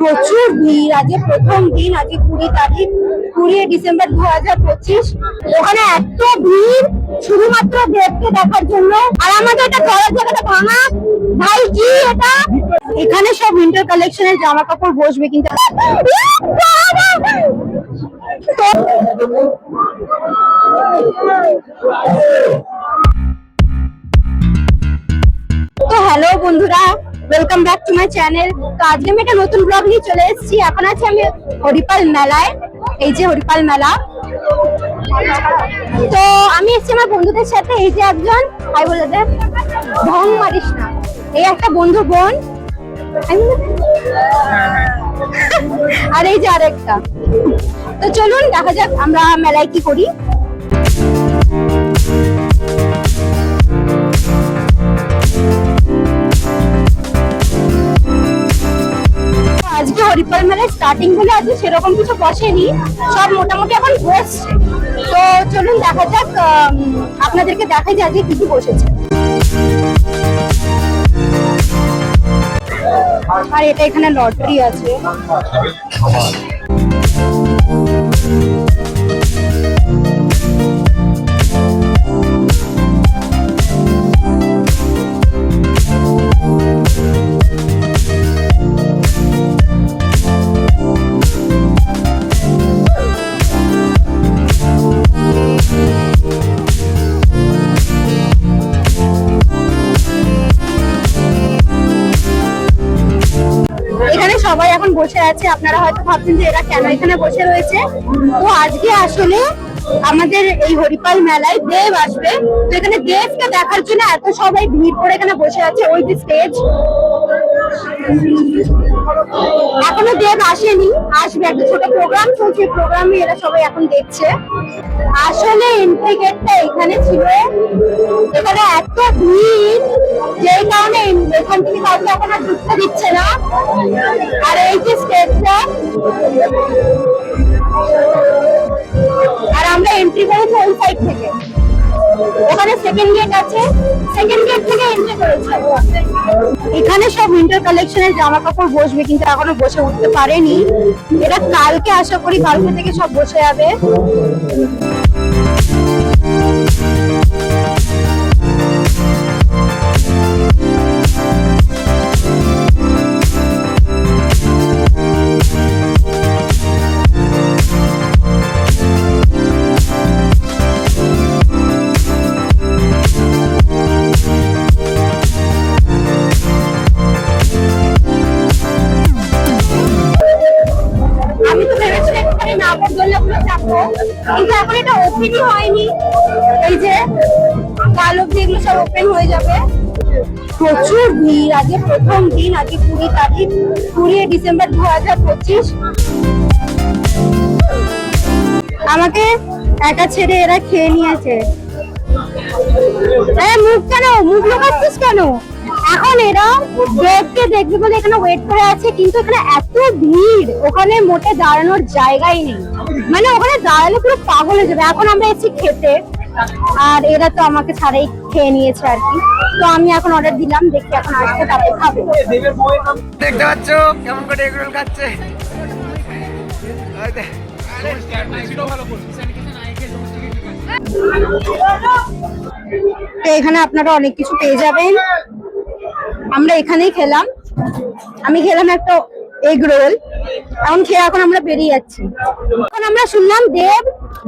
প্রচুর ভিড়। আজকে প্রথম দিন, আজকে 20 তারিখ, 20 ডিসেম্বর 2025। ওখানে এত ভিড় শুধুমাত্র দেবকে দেখার জন্য। আর আমাদের এটা ধরার জায়গাটা ভাঙা। ভাই কি এটা? এখানে সব উইন্টার কালেকশনের জামা কাপড় বসবে, কিন্তু তো হ্যালো বন্ধুরা, welcome back to my channel. তো আজকে আমি একটা নতুন ব্লগ নিয়ে চলে এসেছি। এখন আছি আমি হরিপাল মেলায়। এই যে হরিপাল মেলা। তো আমি এসেছি আমার বন্ধুদের সাথে। এই যে একজন, হাই বলে দে, ঢং মারিস না। এই একটা বন্ধু বোন, আর এই যে আরেকটা। তো চলুন দেখা যাক আমরা মেলায় কি করি। আজকে হরিপাল মেলায় স্টার্টিং বলে আজকে সেরকম কিছু বসেনি, সব মোটামুটি এখন বসছে। তো চলুন দেখা যাক, আপনাদেরকে দেখাই যে আজকে কি কি বসেছে। আর এটা এখানে লটারি আছে। সবাই এখন বসে আছে। আপনারা হয়তো ভাবছেন যে এরা কেন এখানে বসে রয়েছে। তো আজকে আসলে আমাদের এই হরিপাল মেলায় দেব আসবে। তো এখানে দেবকে দেখার জন্য এত সবাই ভিড় করে এখানে বসে আছে। ওই যে স্টেজ, এখনো দেব আসেনি, আসবে। একটা ছোট প্রোগ্রাম চলছে, প্রোগ্রামে এরা সবাই এখন দেখছে। আসলে এন্ট্রি গেটটা এখানে ছিল, এখানে এত ভিড় যে কারণে এখান থেকে কাউকে এখন আর ঢুকতে দিচ্ছে না। আর এই যে স্টেজটা, আর আমরা এন্ট্রি করেছি ওই সাইড থেকে। ওখানে সেকেন্ড গেট আছে, সেকেন্ড গেট থেকে এন্ট্রি করেছি। এখানে সব উইন্টার কালেকশনের জামা কাপড় বসবে, কিন্তু এখনো বসে উঠতে পারেনি। এটা কালকে আশা করি, কালকে থেকে সব বসে যাবে। কিন্তু এখন এটা ওপেনই হয়নি। এই যে কাল অব্দি এগুলো সব ওপেন হয়ে যাবে। প্রচুর ভিড়। আজকে প্রথম দিন, আজকে 20 তারিখ, 20 ডিসেম্বর 2025। আমাকে একা ছেড়ে এরা খেয়ে নিয়েছে। মুখ কেন, মুখ লোকাচ্ছিস কেন? এখন এরা দেবকে দেখবে বলে এখানে ওয়েট করে আছে, কিন্তু এখানে এত ভিড়, ওখানে মোটে দাঁড়ানোর জায়গাই নেই। মানে ওখানে দাঁড়ালে পুরো পাগল হয়ে যাবে। এখন আমরা এসেছি খেতে, আর এরা তো আমাকে ছাড়াই খেয়ে নিয়েছে আর কি। তো আমি এখন অর্ডার দিলাম, দেখি এখন আসবে, তারপরে খাবো। দেখতে পাচ্ছ কেমন করে এগ রোল খাচ্ছে। এখানে আপনারা অনেক কিছু পেয়ে যাবেন। আমরা এখানেই খেলাম, আমি খেলাম একটা এগ রোল। এখন খেয়ে এখন আমরা বেরিয়ে যাচ্ছি। এখন আমরা শুনলাম দেব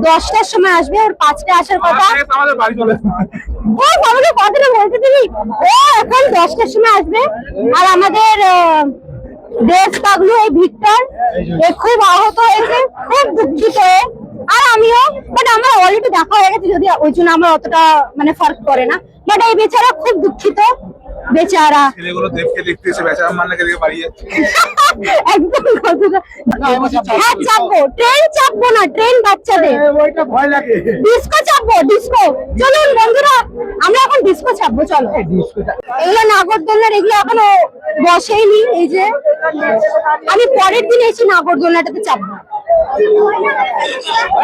10টার সময় আসবে, ওর 5টায় আসার কথা। ও আমাদের কথাটা বলতে দিবি। ও এখন 10টার সময় আসবে। আর আমাদের দেব পাগলু, এই ভিক্টর, এ খুব আহত হয়েছে, খুব দুঃখিত। আর আমিও, বাট আমার অলরেডি দেখা হয়ে গেছে, যদি ওই জন্য আমার অতটা মানে ফার্ক করে না। বাট এই বেচারা খুব দুঃখিত, বেচারা। ছেলেগুলো দেবকে দেখতে এসে বেচারা মান্নাকে দেখে বাড়ি যাচ্ছে। একদম হ্যাঁ, চাপবো, ট্রেন চাপবো না, ট্রেন বাচ্চাদের, ওইটা ভয় লাগে। ডিস্কো চাপবো, ডিস্কো। চলুন বন্ধুরা, আমরা এখন ডিস্কো চাপবো, চলো। এগুলো নাগরদোলনার, এগুলো এখনো বসেইনি। এই যে আমি পরের দিন এসে নাগরদোলনাটাতে চাপবো।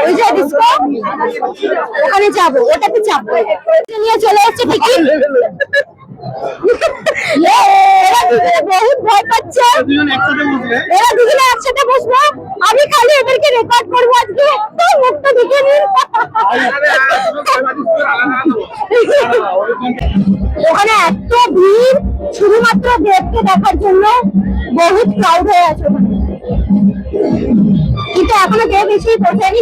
ওই যে ডিস্কো, ওখানে যাবো, ওটাতে চাপবো। নিয়ে চলে এসছে টিকিট। বহুত ভয় পাচ্ছে। এরা দুজনে একসাথে বসবো, আমি খালি এদেরকে রেকর্ড করবো আজকে, একটু মুখটা দেখে নিন। ওখানে এত ভিড় শুধুমাত্র দেবকে দেখার জন্য, বহুত ক্রাউড হয়ে আছে ওখানে। কিন্তু এখনো দেব এসেই পৌঁছায়নি।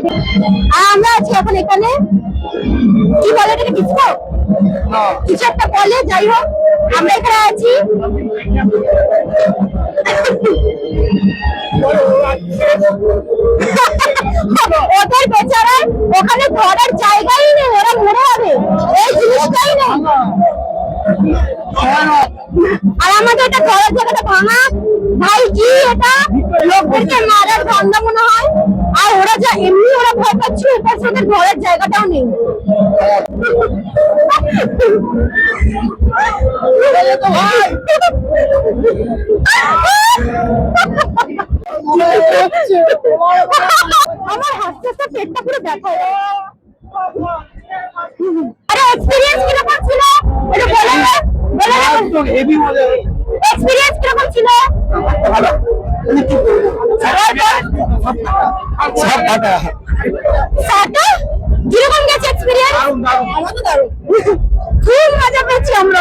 আর আমরা আছি এখন এখানে, কি বলে এটাকে, কিছু একটা বলে, যাই হোক আমরা এখানে আছি। ওদের বেচারা ওখানে ঘরের জায়গাই নেই, ওরা মরে যাবে, এই জিনিসটাই নেই। আর আমাদের এটা ঘরের জায়গাটা ভাঙা, ভাই কি এটা, লোকদেরকে মারার ধান্দা মনে হয়। আর ওরা যা এমনি ওরা ভয় পাচ্ছে, এরপর ওদের ঘরের জায়গাটাও নেই। আমার হাসতে হাসতে পেটটা পুরো ব্যথা হয়ে গেছে। আরে এক্সপেরিয়েন্স কিরকম ছিল এটা বলে না, বলে না। হেভি মজা, এক্সপেরিয়েন্স কিরকম ছিল? ভালো। সব ফাটা ফাটা কিরকম গেছে এক্সপেরিয়েন্স? আমার তো দারুণ, খুব মজা পেয়েছি আমরা।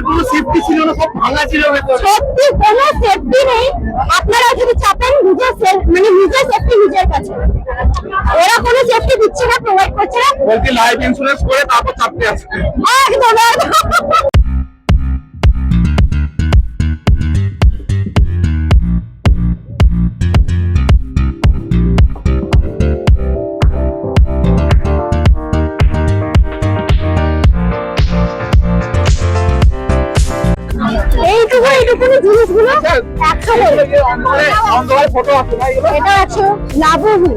কোনো সেফটি ছিল না, সব ভাঙা ছিল ভেতরে, সত্যি কোনো সেফটি নেই। আপনারা যদি চাপেন নিজের সেফটি নিজের কাছে, ওরা কোনো সেফটি দিচ্ছে না, প্রোভাইড করছে না, বলতে লাইফ ইন্স্যুরেন্স করে তারপর চাপতে আসবে। একদম এইটুকুনি জিনিসগুলো 100 করে। অন্ধকার ফটো আছে ভাই, এটা 100 লাবহু।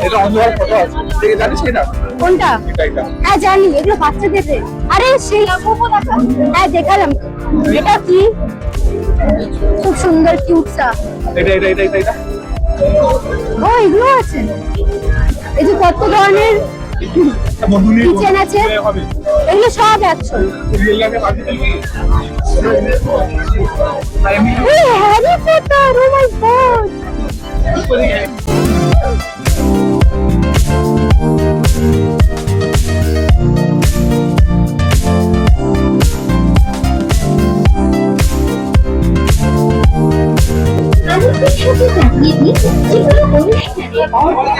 এটা অন্ধকার ফটো আছে, দেখে জানিস এটা কোনটা? এটা হ্যাঁ জানি, এগুলো বাচ্চাদের। আরে সেই লাবহু দেখা, হ্যাঁ দেখালাম। এটা কি খুব সুন্দর কিউট সা, এটা ও এগুলো আছে। এই যে কত ধরনের কিচেন আছে, এগুলো সব 100। হ্যারি পটার, ও মাই গড।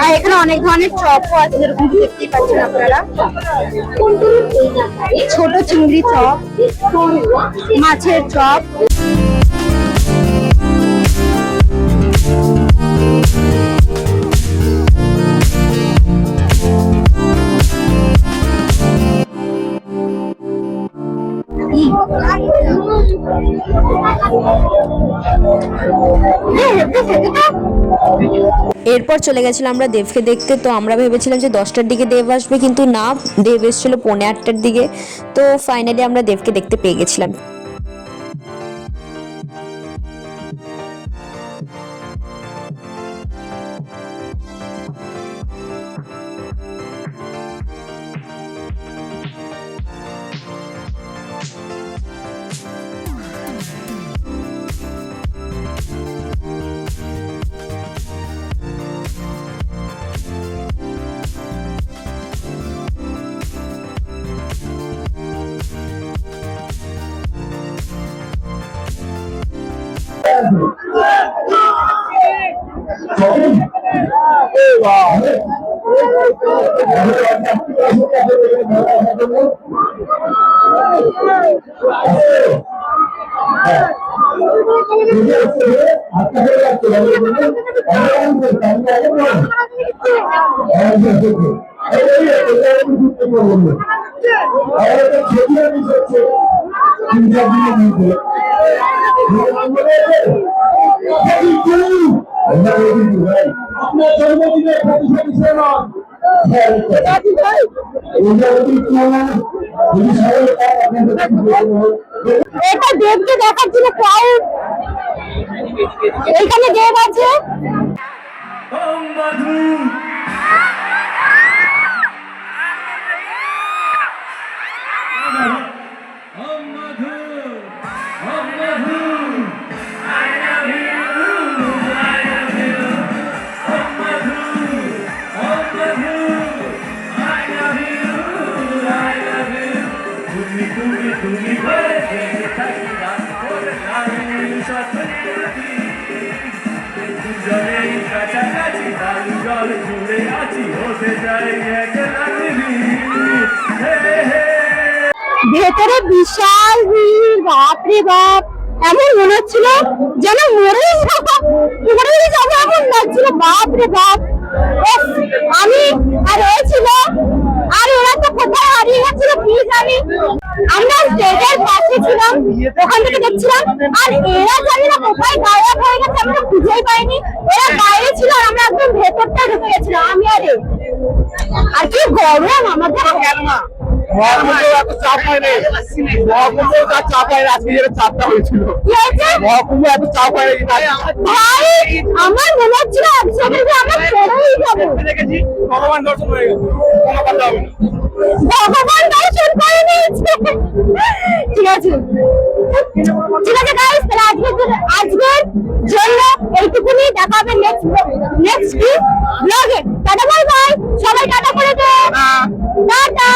আর এখানে অনেক ধরনের চপও আছে, যেরকম দেখতেই পাচ্ছেন আপনারা। ছোট চিংড়ি চপ, মাছের চপ, এরপর চলে গেছিলাম আমরা দেবকে দেখতে। তো আমরা ভেবেছিলাম যে 10টার দিকে দেব আসবে, কিন্তু না, দেব এসেছিল 8:45টার দিকে। তো ফাইনালি আমরা দেবকে দেখতে পেয়ে গেছিলাম। এটা দেবকে দেখার জন্য ক্রাউড। এইখানে দেব আছে। দুজনেই কাছাকাছি তাল জল জুড়ে আছি হতে যাই এক রাত্রি ভেতরে বিশাল ভিড়, বাপরে বাপ, এমন মনে হচ্ছিল যেন মরেই যাবো এমন লাগছিল, বাপরে বাপ। উফ, আমি আর এ ছিল, আর ওরা তো কোথায় হারিয়ে গেছিল কি জানি। আমরা স্টেজের পাশে ছিলাম, ওখান থেকে দেখছিলাম, আর এরা জানি না কোথায় গায়েব হয়ে গেছে, আমরা খুঁজেই পাইনি। এরা বাইরে ছিল আর আমরা একদম ভেতরটা ঢুকে গেছিলাম, আমি আর এ। আর কি গরম আমাদের। মহাকুম্ভেও এত চাপ হয় নাই, মহাকুম্ভেও তার চাপ হয় না, আজকে যেটা চাপটা হয়েছিল কি হয়েছে? মহাকুম্ভে এত চাপ হয় নাই। ভাই আমার মনে হচ্ছিল এক সেকেন্ডে আমরা পড়েই যাবো। দেখেছি ভগবান দর্শন হয়ে গেছে, কোনো কথা হবে না। ভগবান দর্শন করে নিয়েছে। ঠিক আছে ঠিক আছে গাইস, তাহলে আজকের জন্য এইটুকুনি, দেখা হবে নেক্সট ব্লগে। টাটা বাই বাই, সবাই টাটা করে দে, টাটা।